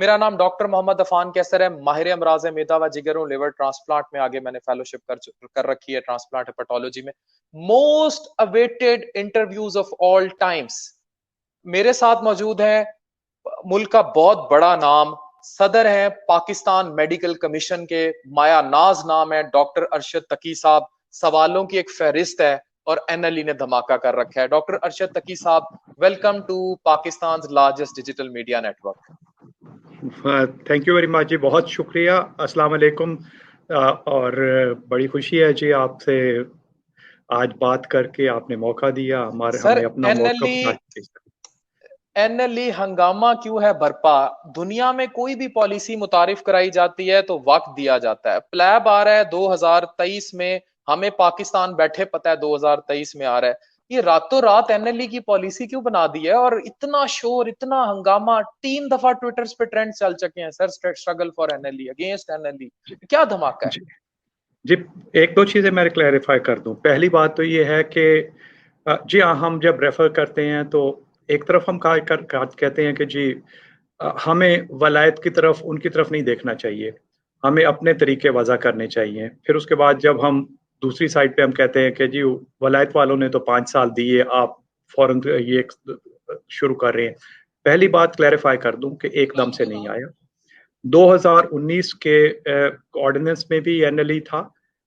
मेरा नाम डॉक्टर मोहम्मद अफान कैसर है, माहिर अमराज मेदा व जिगर और लिवर ट्रांसप्लांट में आगे मैंने फेलोशिप कर रखी है ट्रांसप्लांट हेपेटोलॉजी में। Most awaited interviews of all times. मेरे साथ मौजूद है मुल्क का बहुत बड़ा नाम, सदर है पाकिस्तान मेडिकल कमीशन के, माया नाज नाम है, डॉक्टर अरशद तकी साहब। सवालों की एक फहरिस्त है और एनएलई ने धमाका कर रखा है। डॉक्टर अरशद तकी साहब, welcome to Pakistan largest digital media network. Thank you very much जी, बहुत शुक्रिया। अस्सलाम वालेकुम। और बड़ी खुशी है जी आपसे आज बात करके, आपने मौका दिया, हमारे सर, हमें अपना मौका एनएलई बता। एनएलई हंगामा क्यों है बरपा? दुनिया में कोई भी पॉलिसी मुतारिफ कराई जाती है तो वक्त दिया जाता है। प्लैब आ रहा है 2023 में, हमें पाकिस्तान बैठे पता है 2023 में आ रहा है। ये रातों रात एनएलई की पॉलिसी क्यों बना दी है? और इतना शोर, इतना हंगामा, 3 दफा ट्विटर पे ट्रेंड चल चुके हैं sir, struggle for NLE, against NLE, क्या धमाका है? जी जी, एक दो चीज़ें मैं क्लैरिफाई कर दूं। पहली बात तो ये है कि जी हाँ, हम जब रेफर करते हैं तो एक तरफ हम कहते हैं कि जी हमें वलायत की तरफ, उनकी तरफ नहीं देखना चाहिए, हमें अपने तरीके वज़ा करने चाहिए। फिर उसके बाद जब हम दूसरी साइड पे हम कहते हैं कि जी वलायत वालों ने तो 5 साल दिए, आप फौरन ये शुरू कर रहे हैं। पहली बात क्लैरिफाई कर दूं कि एकदम से नहीं आया। 2019 के ऑर्डिनेंस में भी एनएलई था,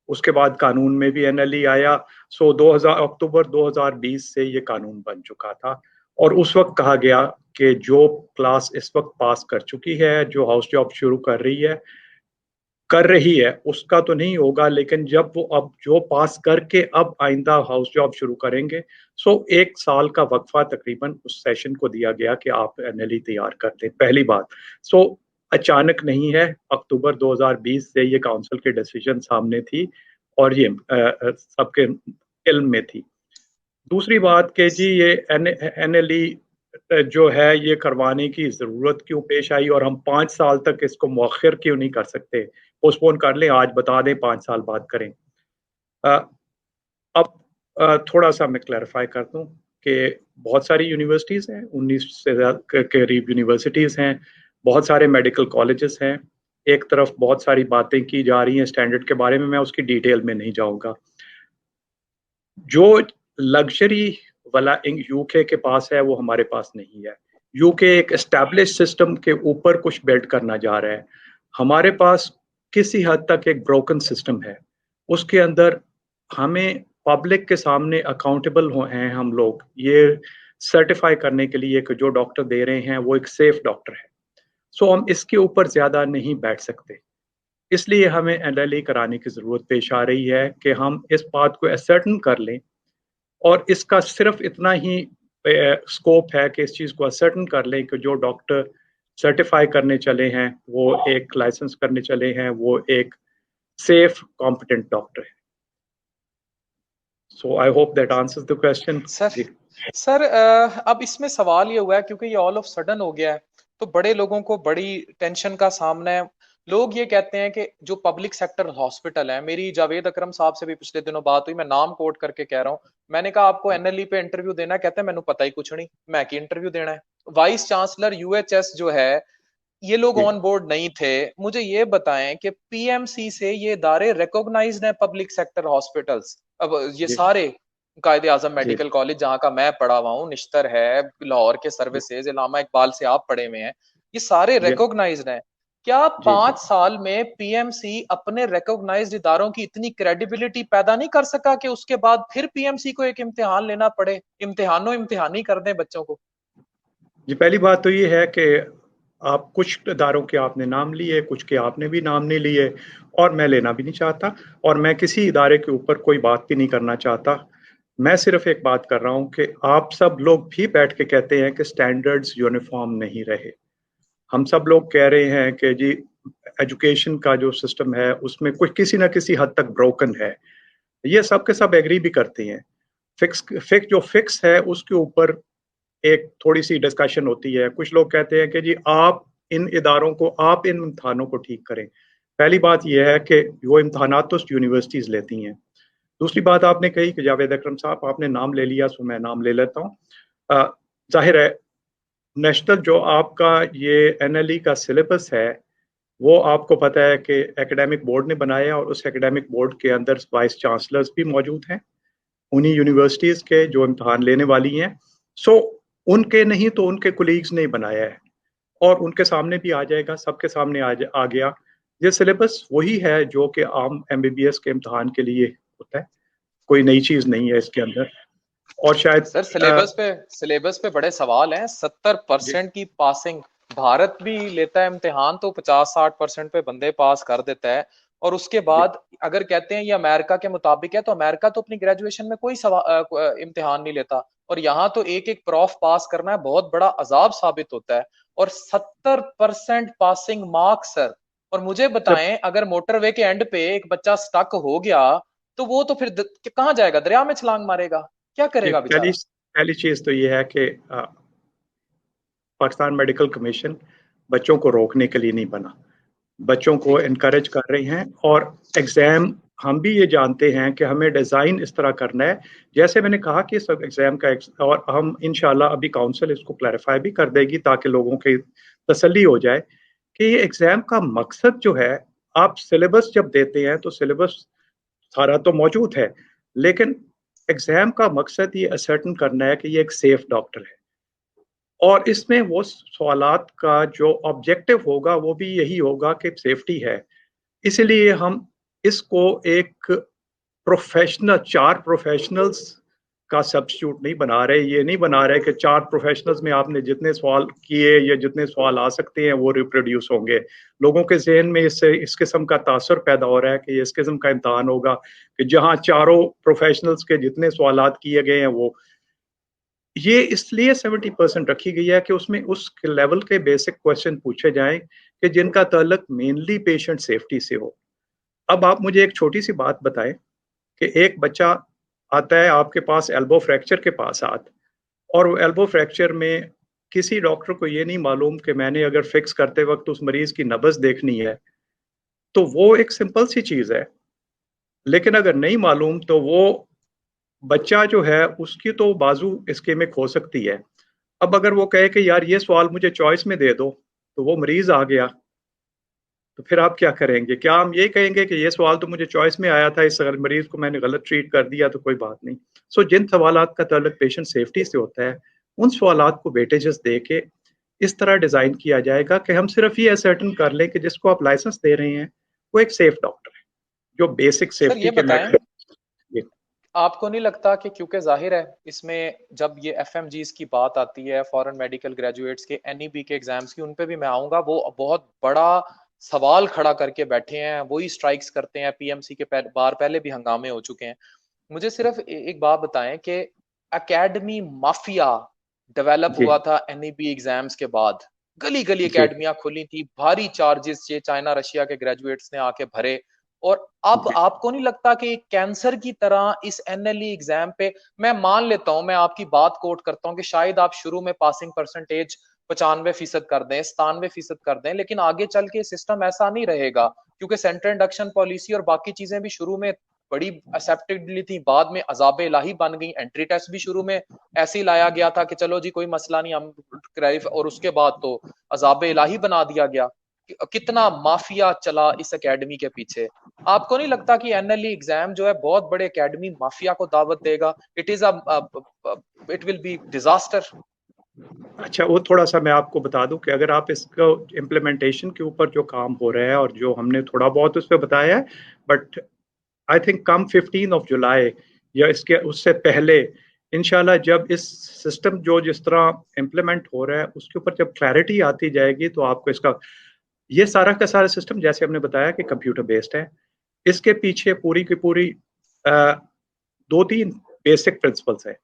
उसके बाद कानून में भी एनएलई आया। 2000 अक्टूबर 2020 से ये कानून बन चुका था और उस वक्त कहा गया कि जो क्लास इस वक्त पास कर चुकी है, जो हाउस जॉब शुरू कर रही है उसका तो नहीं होगा, लेकिन जब वो अब जो पास करके अब आइंदा हाउस जॉब शुरू करेंगे, 1 साल का वक्फा तकरीबन उस सेशन को दिया गया कि आप एनएलई तैयार कर दें। पहली बात, सो अचानक नहीं है, अक्टूबर 2020 से ये काउंसिल के डिसीजन सामने थी और ये सबके इल्म में थी। दूसरी बात कि जी ये एनएलई जो है ये करवाने की जरूरत क्यों पेश आई और हम 5 साल तक इसको मौखर क्यों नहीं कर सकते, पोस्टपोन कर लें, आज बता दें, 5 साल बाद करें। अ, अब थोड़ा सा मैं क्लैरिफाई कर दूं कि बहुत सारी यूनिवर्सिटीज़ हैं, 19 से ज्यादा के करीब यूनिवर्सिटीज़ हैं, बहुत सारे मेडिकल कॉलेजेस हैं। एक तरफ बहुत सारी बातें की जा रही हैं स्टैंडर्ड के बारे में, मैं उसकी डिटेल में नहीं जाऊंगा। जो लग्जरी वाला यूके के पास है वो हमारे पास नहीं है। यूके एक एस्टैब्लिश सिस्टम के ऊपर कुछ बिल्ड करना जा रहा है। हमारे पास किसी हद तक एक ब्रोकन सिस्टम है, उसके अंदर हमें पब्लिक के सामने अकाउंटेबल हैं हम लोग, ये सर्टिफाई करने के लिए कि जो डॉक्टर दे रहे हैं वो एक सेफ डॉक्टर है। सो हम इसके ऊपर ज्यादा नहीं बैठ सकते, इसलिए हमें एनएलई कराने की जरूरत पेश आ रही है कि हम इस बात को असर्टन कर लें। और इसका सिर्फ इतना ही स्कोप है कि इस चीज़ को असर्टन कर लें कि जो डॉक्टर सर्टिफाई करने चले हैं, वो एक लाइसेंस करने चले हैं, वो एक सेफ कॉम्पिटेंट डॉक्टर है। So I hope that answers the question sir जी। सर अब इसमें सवाल ये हुआ है क्योंकि ये ऑल ऑफ सडन हो गया है, तो बड़े लोगों को बड़ी टेंशन का सामना है। लोग ये कहते हैं कि जो पब्लिक सेक्टर हॉस्पिटल है, मेरी जावेद अकरम साहब से भी पिछले दिनों बात हुई, मैं नाम कोट करके कह रहा हूँ, मैंने कहा आपको एनएलई पे इंटरव्यू देना है, कहते हैं मैंने पता ही कुछ नहीं, मैं की इंटरव्यू देना है। वाइस चांसलर यूएचएस जो है, ये लोग जी ऑन बोर्ड नहीं थे। मुझे ये बताएं कि पीएमसी से ये इदारे रिकॉग्नाइज्ड हैं, पब्लिक सेक्टर हॉस्पिटल्स, अब ये जी सारे कायदे आजम जी मेडिकल कॉलेज जहां का मैं पढ़ा हुआ हूँ, निश्तर है, लाहौर के जी सर्विसेज, इलामा इकबाल से आप पढ़े हुए हैं, ये सारे जी रिकॉग्नाइज्ड हैं। क्या जी जी 5 साल में पीएमसी अपने रिकॉग्नाइज्ड इदारों की इतनी क्रेडिबिलिटी पैदा नहीं कर सका कि उसके बाद फिर पीएमसी को एक इम्तिहान लेना पड़े, इम्तिहानी कर दें बच्चों को? जी, पहली बात तो ये है कि आप कुछ इदारों के आपने नाम लिए, कुछ के आपने भी नाम नहीं लिए, और मैं लेना भी नहीं चाहता, और मैं किसी इदारे के ऊपर कोई बात भी नहीं करना चाहता। मैं सिर्फ एक बात कर रहा हूं कि आप सब लोग भी बैठ के कहते हैं कि स्टैंडर्ड्स यूनिफॉर्म नहीं रहे। हम सब लोग कह रहे हैं कि जी एजुकेशन का जो सिस्टम है उसमें कुछ किसी ना किसी हद तक ब्रोकन है, ये सब के सब एग्री भी करते हैं। फिक्स जो फिक्स है उसके ऊपर एक थोड़ी सी डिस्कशन होती है। कुछ लोग कहते हैं कि जी आप इन इदारों को, आप इन इम्तहानों को ठीक करें। पहली बात यह है कि वो इम्तहानात तो यूनिवर्सिटीज लेती हैं। दूसरी बात आपने कही कि जावेद अकरम साहब, आपने नाम ले लिया, सो मैं नाम ले लेता हूँ। जाहिर है नेशनल जो आपका ये एनएलई का सिलेबस है, वो आपको पता है कि एकेडमिक बोर्ड ने बनाया है, और उस एकेडमिक बोर्ड के अंदर वाइस चांसलर्स भी मौजूद हैं उन्हीं यूनिवर्सिटीज के जो इम्तहान लेने वाली हैं। सो उनके नहीं तो उनके कुलीग्स ने बनाया है, और उनके सामने भी आ जाएगा, सबके सामने आ गया। ये सिलेबस वही है जो कि आम एमबीबीएस के इम्तहान के लिए होता है, कोई नई चीज नहीं है इसके अंदर। और शायद सर सिलेबस पे बड़े सवाल हैं। सत्तर जी परसेंट की पासिंग भारत भी लेता है इम्तिहान, तो 50-60% पे बंदे पास कर देता है। और उसके जी बाद अगर कहते हैं ये अमेरिका के मुताबिक है, तो अमेरिका तो अपनी ग्रेजुएशन में कोई इम्तिहान नहीं लेता, और यहाँ तो एक एक प्रॉफ पास करना है बहुत बड़ा अजाब साबित होता है। और 70% पासिंग मार्क्स सर। और मुझे सब बताएं, अगर मोटरवे के एंड पे एक बच्चा स्टक हो गया, तो वो तो फिर कहाँ जाएगा? दरिया में छलांग मारेगा? क्या जी करेगा पहली बेचारा? पहली चीज तो ये है कि पाकिस्तान मेडिकल कमीशन बच्चों को रोकने के लिए नहीं बना, बच्चों को ठीक है। इनकरेज कर रही हैं। और एग्जाम हम भी ये जानते हैं कि हमें डिज़ाइन इस तरह करना है, जैसे मैंने कहा कि सब एग्जाम का और हम इंशाल्लाह अभी काउंसिल इसको क्लैरिफाई भी कर देगी ताकि लोगों की तसल्ली हो जाए कि ये एग्जाम का मकसद जो है, आप सिलेबस जब देते हैं तो सिलेबस सारा तो मौजूद है, लेकिन एग्जाम का मकसद ये असर्टन करना है कि ये एक सेफ डॉक्टर है। और इसमें वो सवालात का जो ऑब्जेक्टिव होगा वो भी यही होगा कि सेफ्टी है। इसलिए हम इसको एक प्रोफेशनल, चार प्रोफेशनल्स का सब्स्टिट्यूट नहीं बना रहे। ये नहीं बना रहे कि चार प्रोफेशनल्स में आपने जितने सवाल किए या जितने सवाल आ सकते हैं वो रिप्रोड्यूस होंगे। लोगों के जहन में इससे इस किस्म का तासर पैदा हो रहा है कि इस किस्म का इम्तहान होगा कि जहां चारों प्रोफेशनल्स के जितने सवालात किए गए हैं वो, ये इसलिए 70% रखी गई है कि उसमें उस लेवल के बेसिक क्वेश्चन पूछे जाएं कि जिनका ताल्लुक मेनली पेशेंट सेफ्टी से हो। अब आप मुझे एक छोटी सी बात बताएं कि एक बच्चा आता है आपके पास एल्बो फ्रैक्चर के पास हाथ, और वो एल्बो फ्रैक्चर में किसी डॉक्टर को ये नहीं मालूम कि मैंने अगर फिक्स करते वक्त उस मरीज की नब्ज देखनी है, तो वो एक सिंपल सी चीज है। लेकिन अगर नहीं मालूम तो वो बच्चा जो है उसकी तो बाजू इस्केमिक हो सकती है। अब अगर वो कहे कि यार ये सवाल मुझे चॉइस में दे दो, तो वो मरीज आ गया, तो फिर आप क्या करेंगे? क्या हम ये कहेंगे कि ये सवाल तो मुझे चॉइस में आया था, इस अगर मरीज को मैंने गलत ट्रीट कर दिया तो कोई बात नहीं। जिन सवालात का ताल्लुक पेशेंट सेफ्टी से होता है, उन सवालात को वेटेजेस दे के इस तरह डिजाइन किया जाएगा कि हम सिर्फ ये असर्टन कर लें कि जिसको आप लाइसेंस दे रहे हैं वो एक सेफ डॉक्टर है, जो बेसिक सर सेफ्टी ये के बताएं, मैटर। आपको नहीं लगता कि क्योंकि जाहिर है इसमें जब ये एफएमजीज की बात आती है, फॉरेन मेडिकल ग्रेजुएट्स के एनईबी के एग्जाम्स की, उन पे भी मैं आऊंगा, वो बहुत बड़ा सवाल खड़ा करके बैठे हैं, वही स्ट्राइक्स करते हैं, पीएमसी के बार पहले भी हंगामे हो चुके हैं। मुझे सिर्फ एक बात बताएं कि एकेडमी माफिया डेवलप जी हुआ था एनईबी एग्जाम्स के बाद। गली गली जी एकेडमियां खुली थी, भारी चार्जेस ये चाइना रशिया के ग्रेजुएट्स ने आके भरे। और अब जी आपको नहीं लगता कि कैंसर की तरह इस एनएलई एग्जाम पे, मैं मान लेता हूं, मैं आपकी बात कोट करता हूं कि शायद आप शुरू में पासिंग परसेंटेज 95% कर दें, 97% कर दें, लेकिन आगे चल के सिस्टम ऐसा नहीं रहेगा, क्योंकि सेंटर इंडक्शन पॉलिसी और बाकी चीजें भी शुरू में बड़ी एक्सेप्टेडली थी, बाद में अजाब इलाही बन गई। एंट्री टेस्ट भी शुरू में ऐसे ही लाया गया था कि चलो जी कोई मसला नहीं हम, और उसके बाद तो अजाब इलाही बना दिया गया। कितना माफिया चला इस एकेडमी के पीछे। आपको नहीं लगता कि एनएलई एग्जाम जो है बहुत बड़े एकेडमी माफिया को दावत देगा? It will be disaster. अच्छा, वो थोड़ा सा मैं आपको बता दूं कि अगर आप इसको इम्प्लीमेंटेशन के ऊपर जो काम हो रहा है और जो हमने थोड़ा बहुत उस पर बताया है, बट आई थिंक कम 15 जुलाई या इसके उससे पहले इंशाल्लाह जब इस सिस्टम जो जिस तरह इम्प्लीमेंट हो रहा है उसके ऊपर जब क्लैरिटी आती जाएगी तो आपको इसका ये सारा का सारा सिस्टम जैसे हमने बताया कि कंप्यूटर बेस्ड है। इसके पीछे पूरी की पूरी अ, दो तीन बेसिक प्रिंसिपल्स है।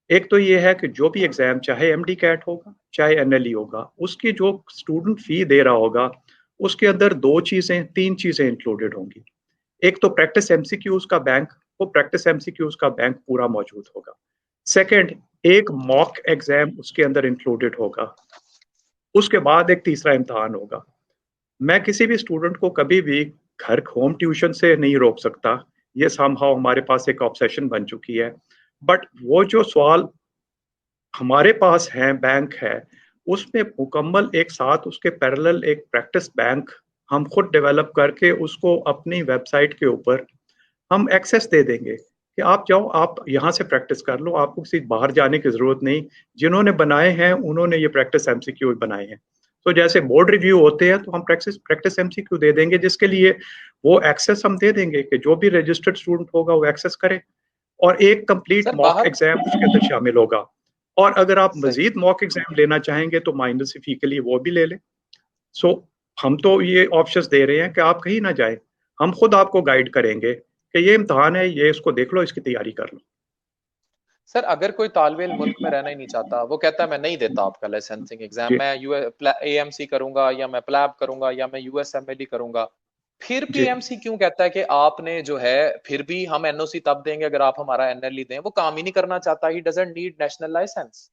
एक तो ये है कि जो भी एग्जाम, चाहे एमडी कैट होगा चाहे एनएलई होगा, उसकी जो स्टूडेंट फी दे रहा होगा उसके अंदर दो चीजें, तीन चीजें इंक्लूडेड होंगी। एक तो प्रैक्टिस एमसीक्यूज का बैंक, वो प्रैक्टिस एमसीक्यूज का बैंक पूरा मौजूद होगा। सेकंड, एक मॉक एग्जाम उसके अंदर इंक्लूडेड होगा। उसके बाद एक तीसरा इम्तहान होगा। मैं किसी भी स्टूडेंट को कभी भी घर होम ट्यूशन से नहीं रोक सकता, ये समहाउ हमारे पास एक ऑब्सेशन बन चुकी है। बट वो जो सवाल हमारे पास है, बैंक है, उसमें मुकम्मल एक साथ उसके पैरेलल एक प्रैक्टिस बैंक हम खुद डेवलप करके उसको अपनी वेबसाइट के ऊपर हम एक्सेस दे देंगे कि आप जाओ, आप यहाँ से प्रैक्टिस कर लो, आपको किसी बाहर जाने की जरूरत नहीं। जिन्होंने बनाए हैं उन्होंने ये प्रैक्टिस एमसीक्यू बनाए हैं। तो जैसे बोर्ड रिव्यू होते हैं तो हम प्रैक्टिस प्रैक्टिस एमसीक्यू दे देंगे, जिसके लिए वो एक्सेस हम दे देंगे कि जो भी रजिस्टर्ड स्टूडेंट होगा वो एक्सेस करे, और एक कंप्लीट सर मॉक बाहर एग्जाम उसके अंदर शामिल होगा। और अगर आप सही। मजीद मॉक एग्जाम लेना चाहेंगे तो माइनस फी के लिए वो भी ले लें। सो हम तो ये ऑप्शंस दे रहे हैं कि आप कहीं ना जाए, हम खुद आपको गाइड करेंगे कि ये इम्तहान है, ये इसको देख लो, इसकी तैयारी कर लो। सर अगर कोई तालिब इल्म मुल्क में रहना ही नहीं चाहता, वो कहता है मैं नहीं देता आपका लाइसेंसिंग एग्जाम, जी मैं यू एएमसी करूंगा या मैं प्लैब करूंगा या मैं यूएसएमएलई करूंगा, फिर जी। पीएमसी क्यों कहता है कि आपने जो है, फिर भी हम एनओसी तब देंगे अगर आप हमारा एनएलई दें? वो काम ही नहीं करना चाहता, ही डजंट नीड नेशनल लाइसेंस,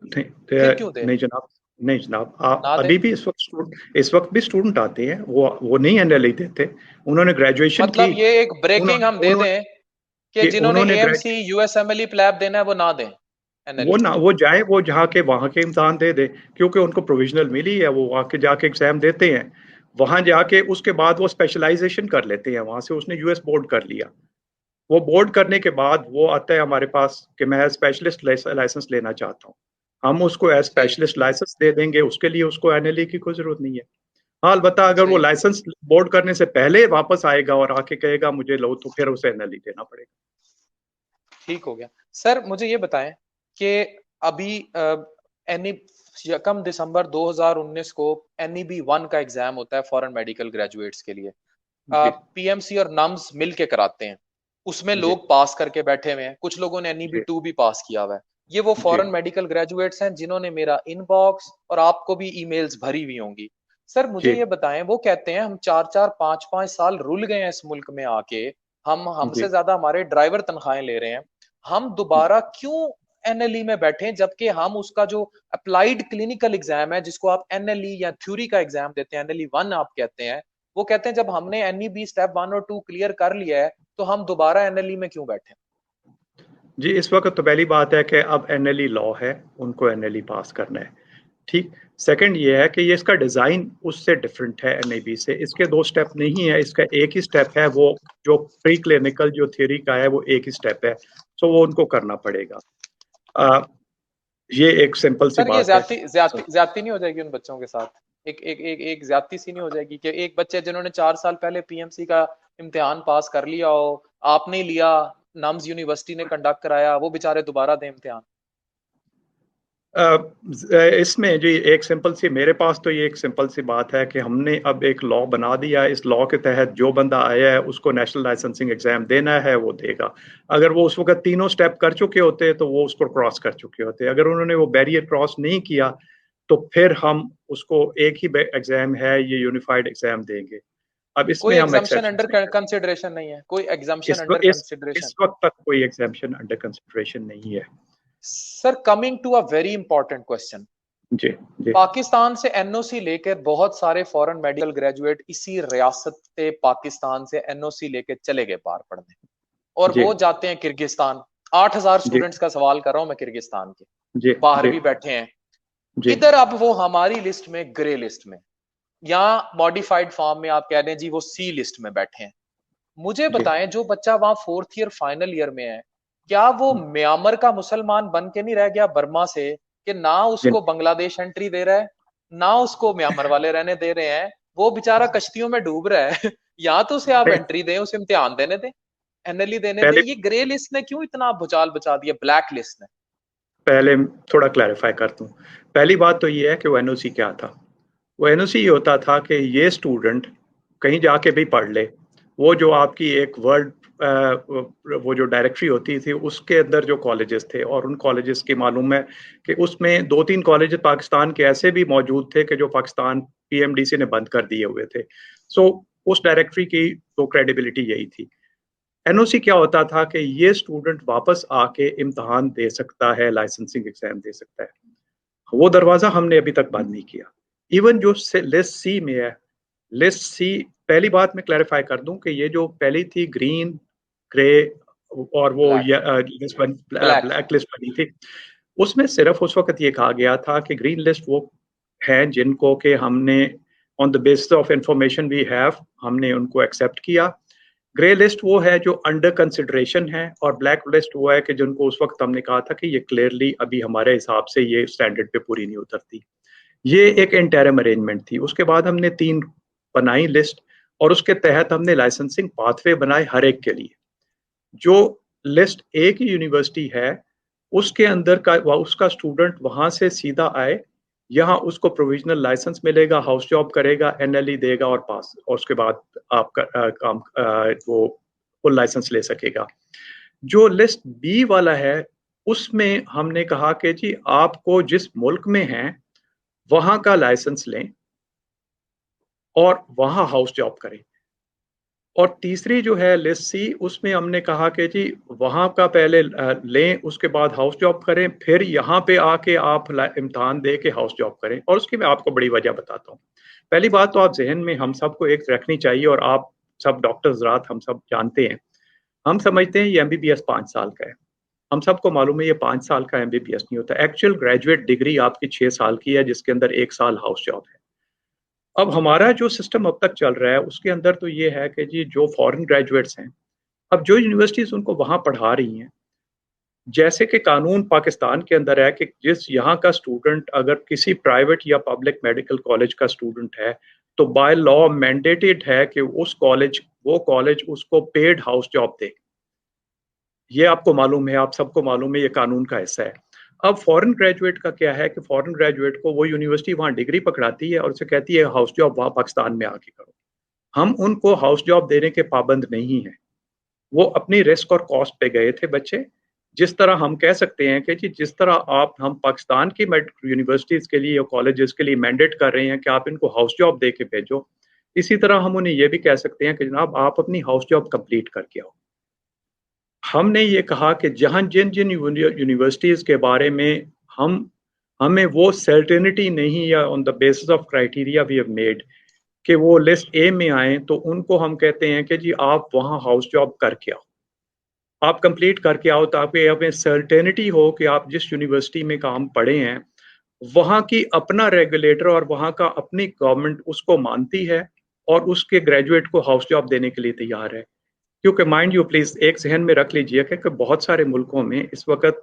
नहीं फिर क्यों दे? नहीं जनाब, नहीं जनाब, आप ना दे। अभी भी इस वक्त भी स्टूडेंट आते हैं, वो नहीं एनएलई देते। उन्होंने ग्रेजुएशन की, मतलब ये एक ब्रेकिंग हम दे उन्होंने दें कि जिन्होंने उन्होंने एएमसी यूएसएमएलई प्लैब देना है वो ना दें वो एनएलई? ना वो जाए, वो जहाँ के वहाँ के इम्तहान दे दे, क्योंकि उनको प्रोविजनल मिली है, वो वहाँ के जाके एग्जाम देते हैं। वहाँ जाके उसके बाद वो स्पेशलाइजेशन कर लेते हैं, वहाँ से उसने यूएस बोर्ड कर लिया। वो बोर्ड करने के बाद वो आता है हमारे पास कि मैं स्पेशलिस्ट लाइसेंस लेना चाहता हूँ, हम उसको एज सही। स्पेशलिस्ट लाइसेंस दे देंगे, उसके लिए उसको एनएलई की कोई जरूरत नहीं है। हाँ, अलबत्ता अगर वो सही। लाइसेंस बोर्ड करने से पहले वापस आएगा और आके कहेगा मुझे लो, तो फिर उसे एनएलई देना पड़ेगा। ठीक हो गया। सर मुझे ये बताएं कि अभी एनई यकम दिसंबर 2019 को एनईबी 1 का एग्जाम होता है फॉरेन मेडिकल ग्रेजुएट्स के लिए। जी पीएमसी और नम्स मिल के कराते हैं। उसमें जी लोग पास करके बैठे हुए हैं, कुछ लोगों ने एनईबी जी 2 भी पास किया हुआ है। ये वो जी फॉरेन मेडिकल ग्रेजुएट्स हैं जिन्होंने मेरा इनबॉक्स और आपको भी ईमेल्स भरी हुई होंगी। सर मुझे जी ये बताएं, वो कहते हैं हम 4-4 5-5 साल रुल गए हैं इस मुल्क में आके, हम हमसे जी ज्यादा हमारे ड्राइवर तनख्वाहें ले रहे हैं, हम दोबारा क्यों एनएलई में बैठे, जबकि हम उसका जो अप्लाइड क्लिनिकल एग्जाम है जिसको आप एनएलई या थ्योरी का एग्जाम देते हैं, एनएलई 1 आप कहते हैं, वो कहते हैं जब हमने एनईबी स्टेप 1 और 2 क्लियर कर लिया है तो हम दोबारा एनएलई में क्यों बैठे? जी। इस वक्त तो पहली बात है कि अब एनएलई लॉ है, उनको एनएलई पास करना है। ठीक। सेकंड ये है कि ये इसका डिज़ाइन उससे डिफरेंट है एनएबी से, इसके दो स्टेप नहीं है, इसका एक ही स्टेप है। वो जो प्री क्लिनिकल जो थ्योरी का है वो एक ही स्टेप है, सो वो उनको करना पड़ेगा। आ, ये एक सिंपल सी सर ये बात है। ज्यादती नहीं हो जाएगी उन बच्चों के साथ? एक ज्यादती सी नहीं हो जाएगी कि एक बच्चे जिन्होंने 4 साल पहले पीएमसी का इम्तिहान पास कर लिया हो, आपने लिया, नम्स यूनिवर्सिटी ने कंडक्ट कराया, वो बेचारे दोबारा दें इम्तिहान? इसमें जी एक सिंपल सी, मेरे पास तो ये एक सिंपल सी बात है कि हमने अब एक लॉ बना दिया है। इस लॉ के तहत जो बंदा आया है उसको नेशनल लाइसेंसिंग एग्जाम देना है, वो देगा। अगर वो उस वक्त तीनों स्टेप कर चुके होते तो वो उसको क्रॉस कर चुके होते। अगर उन्होंने वो बैरियर क्रॉस नहीं किया तो फिर हम उसको एक ही एग्जाम है, ये यूनिफाइड एग्जाम देंगे। अब इसमें कोई हम एग्जाम्पशन एक्सेप्शन नहीं अंडर करते। कंसिडरेशन नहीं है? कोई एग्जाम्पशन इस अंडर इस कंसिडरेशन? इस वक्त तक कोई एग्जाम्पशन अंडर कंसिडरेशन नहीं है। Sir coming to a very important question, जी जी पाकिस्तान से एनओसी लेकर बहुत सारे फॉरेन मेडिकल ग्रेजुएट इसी रियासत पाकिस्तान से एनओसी लेकर चले गए बाहर पढ़ने, और जी वो जाते हैं किर्गिस्तान। 8,000 जी स्टूडेंट्स का सवाल कर रहा हूं मैं किर्गिस्तान के, जी बाहर जी भी बैठे हैं। जी इधर अब वो हमारी लिस्ट में, ग्रे लिस्ट में, या मॉडिफाइड फॉर्म में आप कह दें जी वो सी लिस्ट में बैठे हैं। मुझे जी बताएं, जो बच्चा वहां 4th ईयर फाइनल ईयर में है, क्या वो म्यांमार का मुसलमान बन के नहीं रह गया बर्मा से, कि ना जी उसको बांग्लादेश एंट्री दे रहा है, ना उसको म्यांमार वाले रहने दे रहे हैं, वो बेचारा कश्तियों में डूब रहा है या तो उसे आप एंट्री दें, उसे इम्तिहान देने दें, एनएलई देने दें। पहले ये ग्रे लिस्ट ने क्यों इतना भूचाल बचा दिया, ब्लैक लिस्ट ने? पहले थोड़ा क्लैरिफाई कर दूं। पहली बात तो ये है कि वो एनओसी क्या था। वो एनओसी ये होता था कि ये स्टूडेंट कहीं जाके भी पढ़ ले, वो जो आपकी एक वर्ल्ड वो जो डायरेक्टरी होती थी उसके अंदर जो कॉलेजेस थे, और उन कॉलेजेस की मालूम है कि उसमें 2-3 कॉलेज पाकिस्तान के ऐसे भी मौजूद थे कि जो पाकिस्तान पीएमडीसी ने बंद कर दिए हुए थे। सो उस डायरेक्टरी की तो क्रेडिबिलिटी यही थी। एनओसी क्या होता था कि ये स्टूडेंट वापस आके इम्तहान दे सकता है, लाइसेंसिंग एग्जाम दे सकता है। वो दरवाजा हमने अभी तक बंद नहीं किया। इवन जो लिस्ट सी में है, लिस्ट सी, पहली बात मैं क्लैरिफाई कर दूं कि ये जो पहली थी ग्रीन, ग्रे और वो black. List black. Black list बनी थी, उसमें सिर्फ उस वक्त ये कहा गया था कि ग्रीन लिस्ट वो हैं जिनको कि हमने on the basis of information we have हमने उनको एक्सेप्ट किया। ग्रे लिस्ट वो है जो अंडर कंसिडरेशन है, और ब्लैक लिस्ट वो है कि जिनको उस वक्त हमने कहा था कि ये क्लियरली अभी हमारे हिसाब से ये स्टैंडर्ड पे पूरी नहीं उतरती। ये एक इंटरम अरेंजमेंट थी। उसके बाद हमने 3 बनाई लिस्ट, और उसके तहत हमने लाइसेंसिंग पाथवे बनाए हर एक के लिए। जो लिस्ट ए की यूनिवर्सिटी है उसके अंदर का उसका स्टूडेंट वहां से सीधा आए, यहाँ उसको प्रोविजनल लाइसेंस मिलेगा, हाउस जॉब करेगा, एनएलई देगा और पास, और उसके बाद आपका काम वो फुल लाइसेंस ले सकेगा। जो लिस्ट बी वाला है उसमें हमने कहा कि जी आपको जिस मुल्क में हैं वहां का लाइसेंस लें और वहां हाउस जॉब करें। और तीसरी जो है लिस्ट सी, उसमें हमने कहा कि जी वहाँ का पहले लें, उसके बाद हाउस जॉब करें, फिर यहाँ पे आके आप इम्तहान दे के हाउस जॉब करें। और उसकी मैं आपको बड़ी वजह बताता हूँ। पहली बात तो आप जहन में हम सबको एक रखनी चाहिए, और आप सब डॉक्टर्स रात हम सब जानते हैं, हम समझते हैं ये एमबीबीएस 5 साल का है। हम सबको मालूम है ये 5 साल का एमबीबीएस नहीं होता। एक्चुअल ग्रेजुएट डिग्री आपकी 6 साल की है, जिसके अंदर 1 साल हाउस जॉब है। अब हमारा जो सिस्टम अब तक चल रहा है उसके अंदर तो ये है कि जी जो फॉरेन ग्रेजुएट्स हैं, अब जो यूनिवर्सिटीज उनको वहां पढ़ा रही हैं, जैसे कि कानून पाकिस्तान के अंदर है कि जिस यहाँ का स्टूडेंट अगर किसी प्राइवेट या पब्लिक मेडिकल कॉलेज का स्टूडेंट है, तो बाय लॉ मैंडेटेड है कि उस कॉलेज वो कॉलेज उसको पेड हाउस जॉब दे। ये आपको मालूम है, आप सबको मालूम है, ये कानून का हिस्सा है। अब फॉरेन ग्रेजुएट का क्या है कि फॉरेन ग्रेजुएट को वो यूनिवर्सिटी वहाँ डिग्री पकड़ाती है और उसे कहती है हाउस जॉब वहाँ पाकिस्तान में आके करो। हम उनको हाउस जॉब देने के पाबंद नहीं है। वो अपनी रिस्क और कॉस्ट पे गए थे बच्चे। जिस तरह हम कह सकते हैं कि जी जिस तरह आप हम पाकिस्तान की यूनिवर्सिटीज के लिए या कॉलेजेस के लिए मैंडेट कर रहे हैं कि आप इनको हाउस जॉब दे के भेजो, इसी तरह हम उन्हें यह भी कह सकते हैं कि जनाब आप अपनी हाउस जॉब कंप्लीट करके आओ। हमने ये कहा कि जहां जिन जिन यूनिवर्सिटीज के बारे में हम हमें वो सर्टेनिटी नहीं, या on the basis of criteria we have made कि वो लिस्ट ए में आए, तो उनको हम कहते हैं कि जी आप वहाँ हाउस जॉब करके आओ, आप कंप्लीट करके आओ, ताकि हमें सर्टेनिटी हो कि आप जिस यूनिवर्सिटी में काम पढ़े हैं वहाँ की अपना रेगुलेटर और वहाँ का अपनी गवर्नमेंट उसको मानती है और उसके ग्रेजुएट को हाउस जॉब देने के लिए तैयार है। क्योंकि माइंड यू प्लीज एक जहन में रख लीजिए कि बहुत सारे मुल्कों में इस वक्त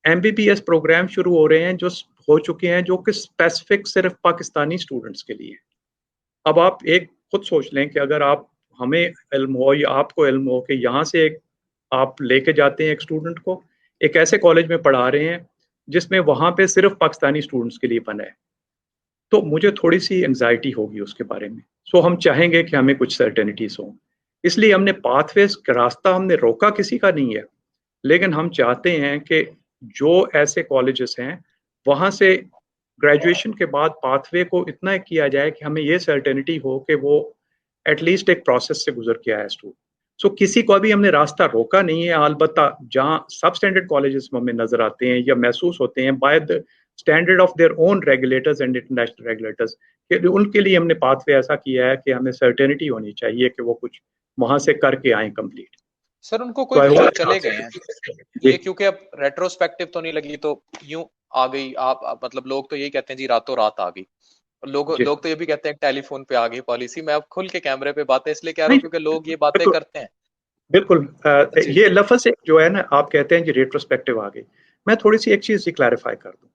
एमबीबीएस प्रोग्राम शुरू हो रहे हैं जो हो चुके हैं, जो कि स्पेसिफिक सिर्फ पाकिस्तानी स्टूडेंट्स के लिए। अब आप एक खुद सोच लें कि अगर आप हमें इल्म हो या आपको इल्म हो कि यहाँ से एक आप लेके जाते हैं एक स्टूडेंट को एक ऐसे कॉलेज में पढ़ा रहे हैं जिसमें वहाँ पे सिर्फ पाकिस्तानी स्टूडेंट्स के लिए बना है, तो मुझे थोड़ी सी एंजाइटी होगी उसके बारे में। सो हम चाहेंगे कि हमें कुछ सर्टेनिटीज हो, इसलिए हमने पाथवेज का रास्ता हमने रोका किसी का नहीं है, लेकिन हम चाहते हैं कि जो ऐसे कॉलेजेस हैं वहाँ से ग्रेजुएशन के बाद पाथवे को इतना किया जाए कि हमें ये सर्टेनिटी हो कि वो एटलीस्ट एक प्रोसेस से गुजर के आया स्टूडेंट। सो किसी को अभी हमने रास्ता रोका नहीं है। अलबत्ता जहाँ सब स्टैंडर्ड कॉलेजेस में हमें नजर आते हैं या महसूस होते हैं by the standard of their own regulators and international regulators, कि उनके लिए हमने पाथवे ऐसा किया है कि हमें सर्टेनिटी होनी चाहिए कि वो कुछ वहां से करके आए कंप्लीट। सर उनको तो कोई आई जो होप चले गए हैं, ये क्योंकि अब रेट्रोस्पेक्टिव तो नहीं लगी, तो यूं आ गई आप मतलब लोग तो यही कहते हैं जी रातों रात आ गई। लोग जी लोग तो ये भी कहते हैं टेलीफोन पे आ गई पॉलिसी। मैं अब खुल के कैमरे पे बातें इसलिए कह रहा नहीं हूँ क्योंकि लोग ये बातें बिल्कुल करते हैं। बिल्कुल जी ये लफ्ज एक जो है ना आप कहते हैं कि रेट्रोस्पेक्टिव आ गई। मैं थोड़ी सी एक चीज क्लैरिफाई कर दूं।